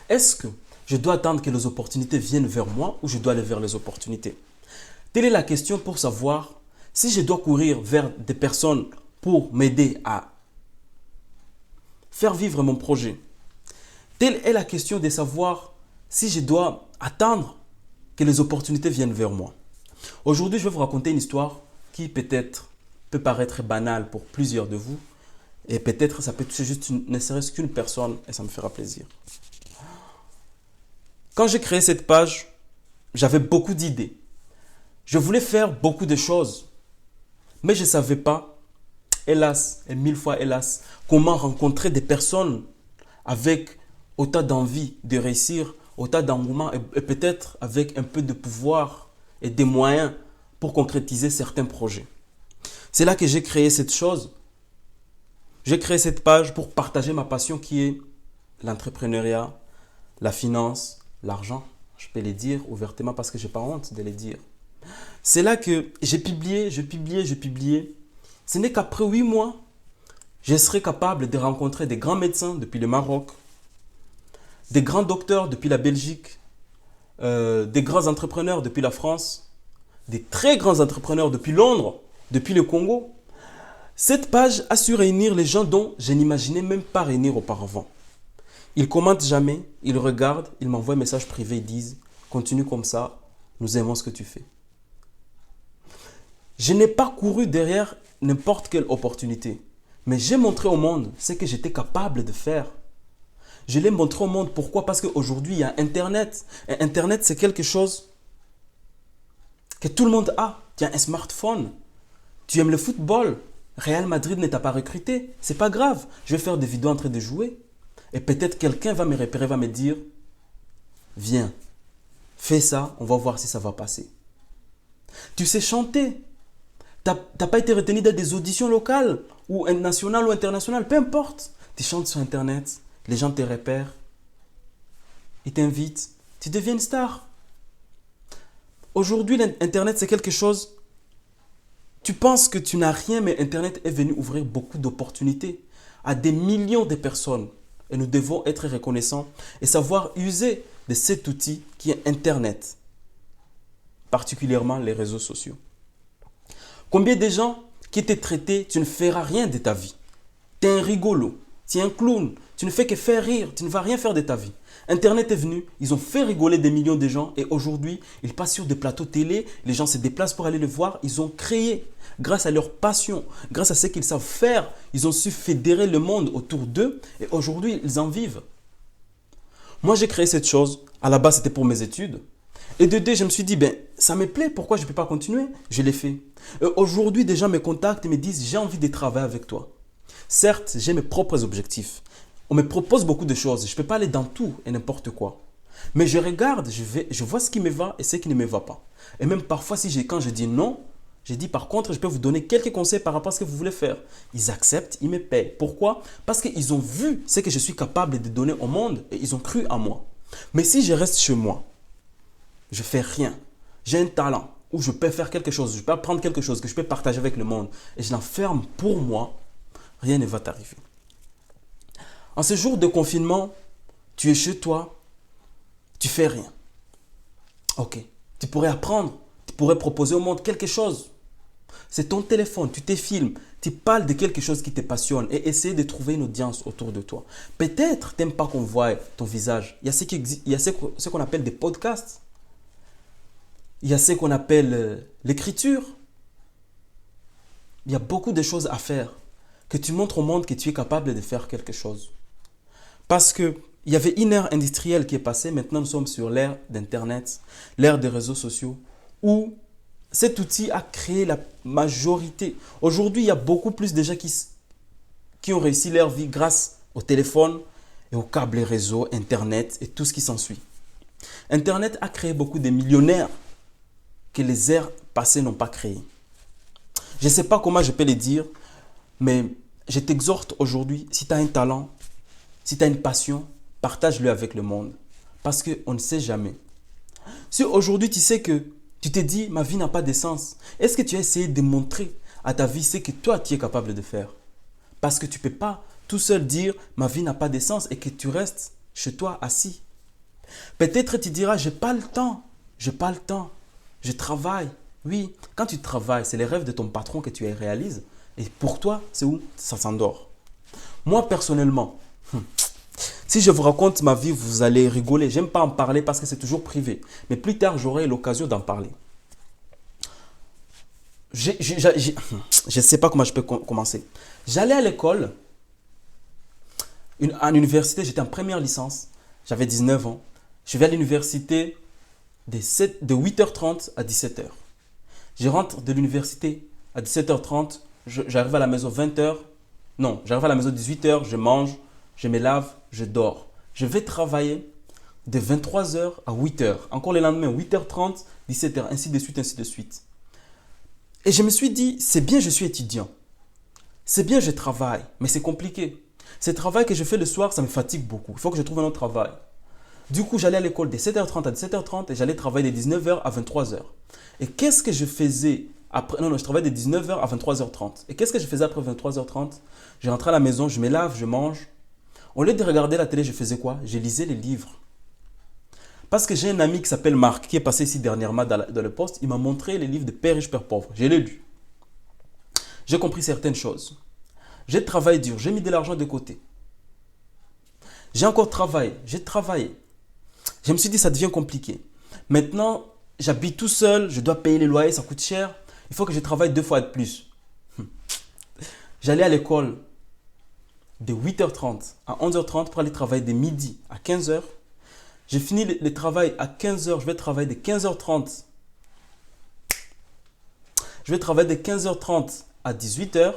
Est-ce que je dois attendre que les opportunités viennent vers moi ou je dois aller vers les opportunités? Telle est la question pour savoir si je dois courir vers des personnes pour m'aider à faire vivre mon projet. Telle est la question de savoir si je dois attendre que les opportunités viennent vers moi. Aujourd'hui, je vais vous raconter une histoire qui peut-être peut paraître banale pour plusieurs de vous et peut-être ça peut toucher juste ne serait-ce qu'une personne et ça me fera plaisir. Quand j'ai créé cette page, j'avais beaucoup d'idées. Je voulais faire beaucoup de choses, mais je ne savais pas, hélas, et mille fois hélas, comment rencontrer des personnes avec autant d'envie de réussir, autant d'engouement et peut-être avec un peu de pouvoir et des moyens pour concrétiser certains projets. C'est là que j'ai créé cette chose. J'ai créé cette page pour partager ma passion qui est l'entrepreneuriat, la finance, l'argent. Je peux les dire ouvertement parce que je n'ai pas honte de les dire. C'est là que j'ai publié. Ce n'est qu'après 8 mois, je serai capable de rencontrer des grands médecins depuis le Maroc, des grands docteurs depuis la Belgique, des grands entrepreneurs depuis la France, des très grands entrepreneurs depuis Londres, depuis le Congo. Cette page a su réunir les gens dont je n'imaginais même pas réunir auparavant. Ils commentent jamais, ils regardent, ils m'envoient un message privé, ils disent « Continue comme ça, nous aimons ce que tu fais ». Je n'ai pas couru derrière n'importe quelle opportunité, mais j'ai montré au monde ce que j'étais capable de faire. Je l'ai montré au monde. Pourquoi? Parce qu'aujourd'hui, il y a Internet. Et Internet, c'est quelque chose que tout le monde a. Tu as un smartphone. Tu aimes le football. Real Madrid ne t'a pas recruté. C'est pas grave. Je vais faire des vidéos en train de jouer. Et peut-être quelqu'un va me repérer, va me dire « Viens, fais ça, on va voir si ça va passer. » Tu sais chanter. Tu n'as pas été retenu dans des auditions locales ou nationales ou internationales. Peu importe. Tu chantes sur Internet. Les gens te repèrent, ils t'invitent, tu deviens une star. Aujourd'hui, Internet, c'est quelque chose, tu penses que tu n'as rien, mais Internet est venu ouvrir beaucoup d'opportunités à des millions de personnes. Et nous devons être reconnaissants et savoir user de cet outil qui est Internet, particulièrement les réseaux sociaux. Combien de gens qui te traitent, tu ne feras rien de ta vie. Tu es un rigolo. Tu es un clown, tu ne fais que faire rire, tu ne vas rien faire de ta vie. Internet est venu, ils ont fait rigoler des millions de gens et aujourd'hui, ils passent sur des plateaux télé, les gens se déplacent pour aller le voir. Ils ont créé, grâce à leur passion, grâce à ce qu'ils savent faire, ils ont su fédérer le monde autour d'eux et aujourd'hui, ils en vivent. Moi, j'ai créé cette chose, à la base, c'était pour mes études. Et de deux, je me suis dit, ça me plaît, pourquoi je ne peux pas continuer? Je l'ai fait. Aujourd'hui, des gens me contactent et me disent, j'ai envie de travailler avec toi. Certes, j'ai mes propres objectifs. On me propose beaucoup de choses. Je ne peux pas aller dans tout et n'importe quoi. Mais je regarde, je vois ce qui me va et ce qui ne me va pas. Et même parfois, quand je dis non, je dis par contre, je peux vous donner quelques conseils par rapport à ce que vous voulez faire. Ils acceptent, ils me payent. Pourquoi? Parce qu'ils ont vu ce que je suis capable de donner au monde et ils ont cru en moi. Mais si je reste chez moi, je ne fais rien, j'ai un talent où je peux faire quelque chose, je peux apprendre quelque chose que je peux partager avec le monde et je l'enferme pour moi, rien ne va t'arriver. En ce jour de confinement, tu es chez toi, tu fais rien. Ok, tu pourrais apprendre, tu pourrais proposer au monde quelque chose. C'est ton téléphone, tu te filmes, tu parles de quelque chose qui te passionne et essaie de trouver une audience autour de toi. Peut-être tu n'aimes pas qu'on voie ton visage. Il y a ce qu'on appelle des podcasts. Il y a ce qu'on appelle l'écriture. Il y a beaucoup de choses à faire. Que tu montres au monde que tu es capable de faire quelque chose. Parce qu'il y avait une ère industrielle qui est passée, maintenant nous sommes sur l'ère d'Internet, l'ère des réseaux sociaux, où cet outil a créé la majorité. Aujourd'hui, il y a beaucoup plus de gens qui ont réussi leur vie grâce au téléphone et aux câbles réseau, Internet et tout ce qui s'ensuit. Internet a créé beaucoup de millionnaires que les ères passées n'ont pas créés. Je ne sais pas comment je peux les dire, mais je t'exhorte aujourd'hui, si tu as un talent, si tu as une passion, partage-le avec le monde. Parce qu'on ne sait jamais. Si aujourd'hui tu sais que tu te dis, ma vie n'a pas de sens, est-ce que tu as essayé de montrer à ta vie ce que toi tu es capable de faire? Parce que tu ne peux pas tout seul dire, ma vie n'a pas de sens et que tu restes chez toi assis. Peut-être tu diras, j'ai pas le temps. J'ai pas le temps. Je travaille. Oui, quand tu travailles, c'est les rêves de ton patron que tu réalises. Et pour toi, c'est où ça s'endort. Moi, personnellement, si je vous raconte ma vie, vous allez rigoler. J'aime pas en parler parce que c'est toujours privé. Mais plus tard, j'aurai l'occasion d'en parler. Je ne sais pas comment je peux commencer. J'allais à l'école, à l'université, j'étais en première licence. J'avais 19 ans. Je vais à l'université de 8h30 à 17h. Je rentre de l'université à 17h30. J'arrive à la maison 20h. Non, j'arrive à la maison 18h. Je mange, je me lave, je dors. Je vais travailler de 23h à 8h. Encore le lendemain, 8h30, 17h, ainsi de suite, ainsi de suite. Et je me suis dit, c'est bien, je suis étudiant. C'est bien, je travaille, mais c'est compliqué. Ce travail que je fais le soir, ça me fatigue beaucoup. Il faut que je trouve un autre travail. Du coup, j'allais à l'école de 7h30 à 17h30 et j'allais travailler de 19h à 23h. Et qu'est-ce que je faisais après? Non, je travaillais de 19h à 23h30. Et qu'est-ce que je faisais après 23h30? Je rentrais à la maison, je me lave, je mange. Au lieu de regarder la télé, je faisais quoi? Je lisais les livres. Parce que j'ai un ami qui s'appelle Marc, qui est passé ici dernièrement dans le poste. Il m'a montré les livres de Père riche, Père pauvre. Je l'ai lu. J'ai compris certaines choses. J'ai travaillé dur, j'ai mis de l'argent de côté. J'ai encore travaillé, j'ai travaillé. Je me suis dit, ça devient compliqué. Maintenant, j'habite tout seul, je dois payer les loyers, ça coûte cher. Il faut que je travaille 2 fois de plus. J'allais à l'école de 8h30 à 11h30 pour aller travailler de midi à 15h. J'ai fini le travail à 15h, je vais travailler de 15h30. Je vais travailler de 15h30 à 18h.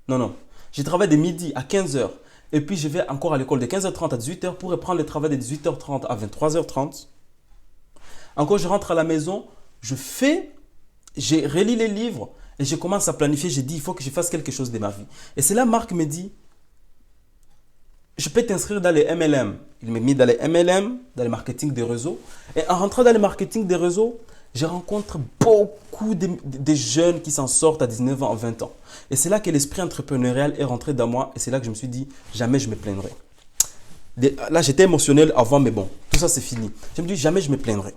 Non. Je travaille de midi à 15h. Et puis, je vais encore à l'école de 15h30 à 18h pour reprendre le travail de 18h30 à 23h30. Encore, je rentre à la maison, je relis les livres et je commence à planifier. Je dis, il faut que je fasse quelque chose de ma vie. Et c'est là, Marc me dit, je peux t'inscrire dans les MLM. Il m'a mis dans les MLM, dans le marketing des réseaux. Et en rentrant dans le marketing des réseaux, je rencontre beaucoup de jeunes qui s'en sortent à 19 ans, à 20 ans. Et c'est là que l'esprit entrepreneurial est rentré dans moi. Et c'est là que je me suis dit, jamais je me plaindrai. Là, j'étais émotionnel avant, mais bon, tout ça c'est fini. Je me dis, jamais je me plaindrai.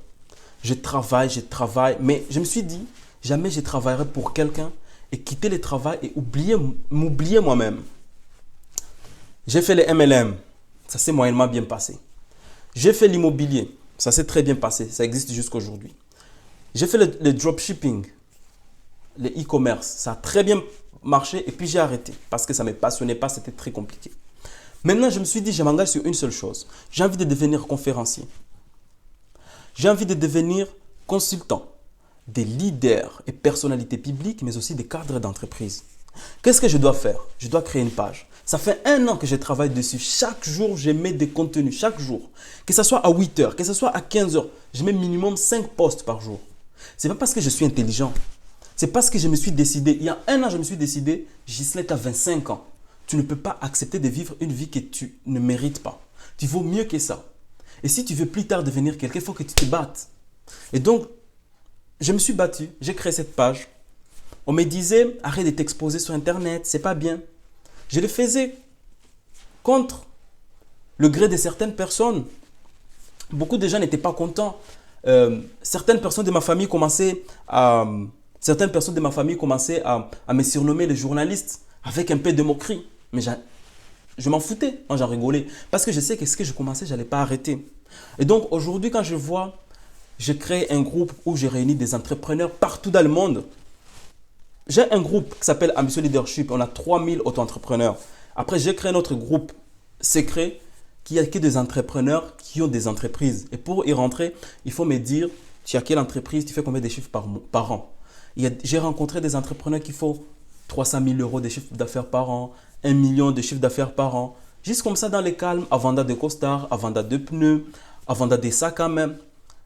Je travaille. Mais je me suis dit, jamais je travaillerai pour quelqu'un et quitter le travail et m'oublier moi-même. J'ai fait les MLM. Ça s'est moyennement bien passé. J'ai fait l'immobilier. Ça s'est très bien passé. Ça existe jusqu'à aujourd'hui. J'ai fait le dropshipping, le e-commerce. Ça a très bien marché et puis j'ai arrêté parce que ça ne me passionnait pas, c'était très compliqué. Maintenant, je me suis dit, je m'engage sur une seule chose. J'ai envie de devenir conférencier. J'ai envie de devenir consultant des leaders et personnalités publiques, mais aussi des cadres d'entreprise. Qu'est-ce que je dois faire? Je dois créer une page. Ça fait 1 an que je travaille dessus. Chaque jour, je mets des contenus. Chaque jour. Que ce soit à 8h, que ce soit à 15h. Je mets minimum 5 posts par jour. Ce n'est pas parce que je suis intelligent. C'est parce que je me suis décidé. Il y a 1 an, je me suis décidé, Ghislain, tu as 25 ans. Tu ne peux pas accepter de vivre une vie que tu ne mérites pas. Tu vaux mieux que ça. Et si tu veux plus tard devenir quelqu'un, il faut que tu te battes. Et donc, je me suis battu. J'ai créé cette page. On me disait, arrête de t'exposer sur Internet, c'est pas bien. Je le faisais contre le gré de certaines personnes. Beaucoup de gens n'étaient pas contents. Certaines personnes de ma famille commençaient à me surnommer le journaliste avec un peu de moquerie. Mais je m'en foutais, moi j'en rigolais. Parce que je sais que ce que je commençais, je n'allais pas arrêter. Et donc aujourd'hui, quand je crée un groupe où je réunis des entrepreneurs partout dans le monde. J'ai un groupe qui s'appelle Ambition Leadership. On a 3000 auto-entrepreneurs. Après, j'ai créé notre groupe secret qui a que des entrepreneurs qui ont des entreprises. Et pour y rentrer, il faut me dire, tu as quelle entreprise, tu fais combien de chiffres par an. J'ai rencontré des entrepreneurs qui font 300 000 euros de chiffre d'affaires par an, 1 million de chiffre d'affaires par an. Juste comme ça dans les calmes, à vendre des costards, à vendre des pneus, à vendre des sacs à main.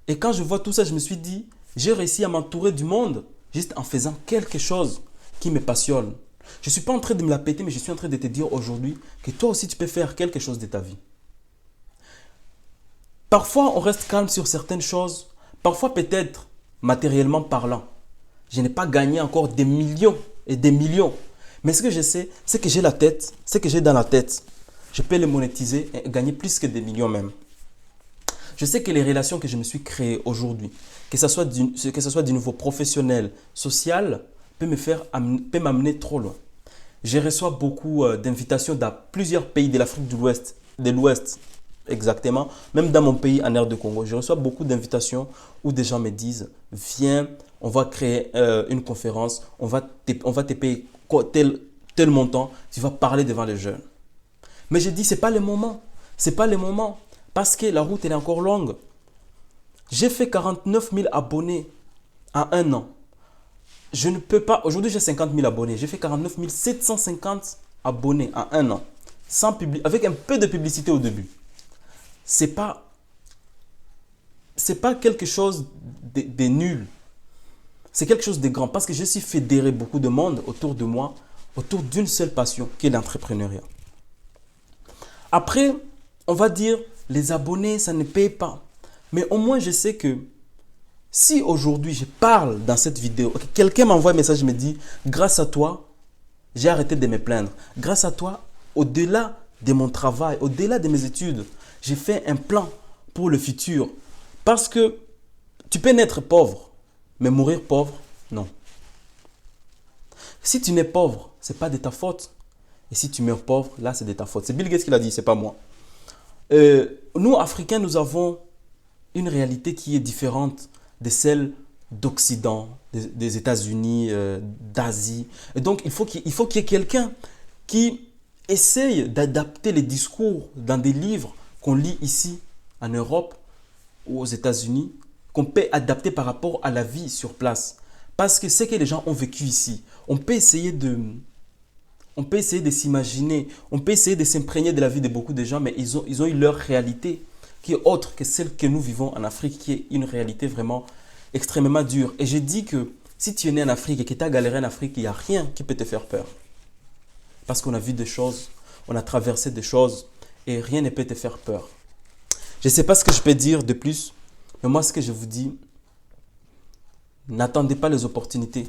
Et quand je vois tout ça, je me suis dit, j'ai réussi à m'entourer du monde juste en faisant quelque chose qui me passionne. Je ne suis pas en train de me la péter, mais je suis en train de te dire aujourd'hui que toi aussi tu peux faire quelque chose de ta vie. Parfois, on reste calme sur certaines choses. Parfois, peut-être, matériellement parlant, je n'ai pas gagné encore des millions et des millions. Mais ce que je sais, c'est que j'ai la tête, ce que j'ai dans la tête, je peux les monétiser et gagner plus que des millions même. Je sais que les relations que je me suis créées aujourd'hui, que ce soit du niveau professionnel, social, peut m'amener trop loin. Je reçois beaucoup d'invitations dans plusieurs pays de l'Afrique de l'Ouest exactement, même dans mon pays en aire de Congo. Je reçois beaucoup d'invitations où des gens me disent, viens, on va créer une conférence, on va te payer tel montant, tu vas parler devant les jeunes. Mais je dis, ce n'est pas le moment. Ce n'est pas le moment. Parce que la route, elle est encore longue. J'ai fait 49 000 abonnés en un an. Je ne peux pas. Aujourd'hui, j'ai 50 000 abonnés. J'ai fait 49 750 abonnés en un an. Avec un peu de publicité au début. C'est pas quelque chose de nul. C'est quelque chose de grand. Parce que je suis fédéré beaucoup de monde autour de moi, autour d'une seule passion, qui est l'entrepreneuriat. Après, on va dire, les abonnés, ça ne paye pas. Mais au moins, je sais que si aujourd'hui, je parle dans cette vidéo, quelqu'un m'envoie un message, me dit, grâce à toi, j'ai arrêté de me plaindre. Grâce à toi, au-delà de mon travail, au-delà de mes études, j'ai fait un plan pour le futur. Parce que tu peux naître pauvre, mais mourir pauvre, non. Si tu n'es pauvre, ce n'est pas de ta faute. Et si tu meurs pauvre, là, c'est de ta faute. C'est Bill Gates qui l'a dit, ce n'est pas moi. Nous, Africains, nous avons une réalité qui est différente de celle d'Occident, des États-Unis, d'Asie. Et donc, il faut qu'il y ait quelqu'un qui essaye d'adapter les discours dans des livres qu'on lit ici, en Europe ou aux États-Unis, qu'on peut adapter par rapport à la vie sur place. Parce que ce que les gens ont vécu ici, on peut essayer de s'imaginer, on peut essayer de s'imprégner de la vie de beaucoup de gens, mais ils ont eu leur réalité qui est autre que celle que nous vivons en Afrique, qui est une réalité vraiment extrêmement dure. Et je dis que si tu es né en Afrique et que tu as galéré en Afrique, il n'y a rien qui peut te faire peur. Parce qu'on a vu des choses, on a traversé des choses et rien ne peut te faire peur. Je ne sais pas ce que je peux dire de plus, mais moi ce que je vous dis, n'attendez pas les opportunités,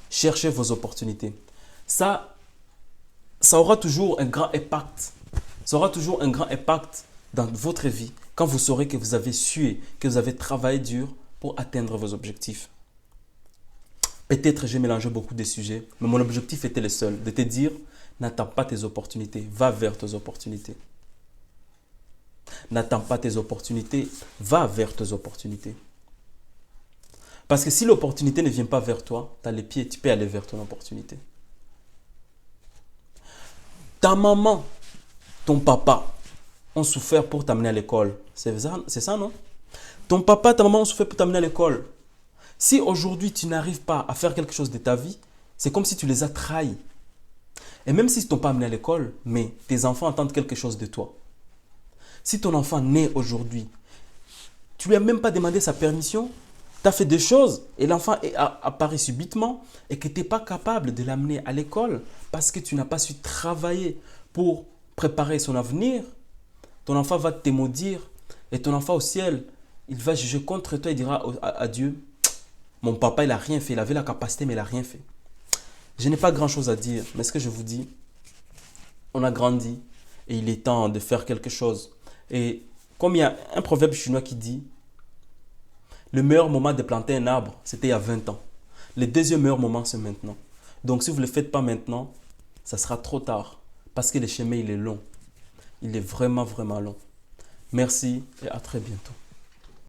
cherchez vos opportunités. Ça aura toujours un grand impact. Ça aura toujours un grand impact dans votre vie quand vous saurez que vous avez sué, que vous avez travaillé dur pour atteindre vos objectifs. Peut-être j'ai mélangé beaucoup de sujets, mais mon objectif était le seul, de te dire, n'attends pas tes opportunités, va vers tes opportunités. N'attends pas tes opportunités, va vers tes opportunités. Parce que si l'opportunité ne vient pas vers toi, tu as les pieds, tu peux aller vers ton opportunité. Ta maman, ton papa ont souffert pour t'amener à l'école. C'est ça, non? Ton papa, ta maman ont souffert pour t'amener à l'école. Si aujourd'hui tu n'arrives pas à faire quelque chose de ta vie, c'est comme si tu les as trahis. Et même s'ils ne t'ont pas amené à l'école, mais tes enfants attendent quelque chose de toi. Si ton enfant naît aujourd'hui, tu ne lui as même pas demandé sa permission, tu as fait des choses et l'enfant apparaît subitement et que tu n'es pas capable de l'amener à l'école parce que tu n'as pas su travailler pour préparer son avenir, ton enfant va te maudire et ton enfant au ciel, il va juger contre toi et dira à Dieu, mon papa il n'a rien fait, il avait la capacité mais il n'a rien fait. Je n'ai pas grand chose à dire, mais ce que je vous dis, on a grandi et il est temps de faire quelque chose. Et comme il y a un proverbe chinois qui dit, le meilleur moment de planter un arbre, c'était il y a 20 ans. Le deuxième meilleur moment, c'est maintenant. Donc si vous ne le faites pas maintenant, ça sera trop tard. Parce que le chemin, il est long. Il est vraiment, vraiment long. Merci et à très bientôt.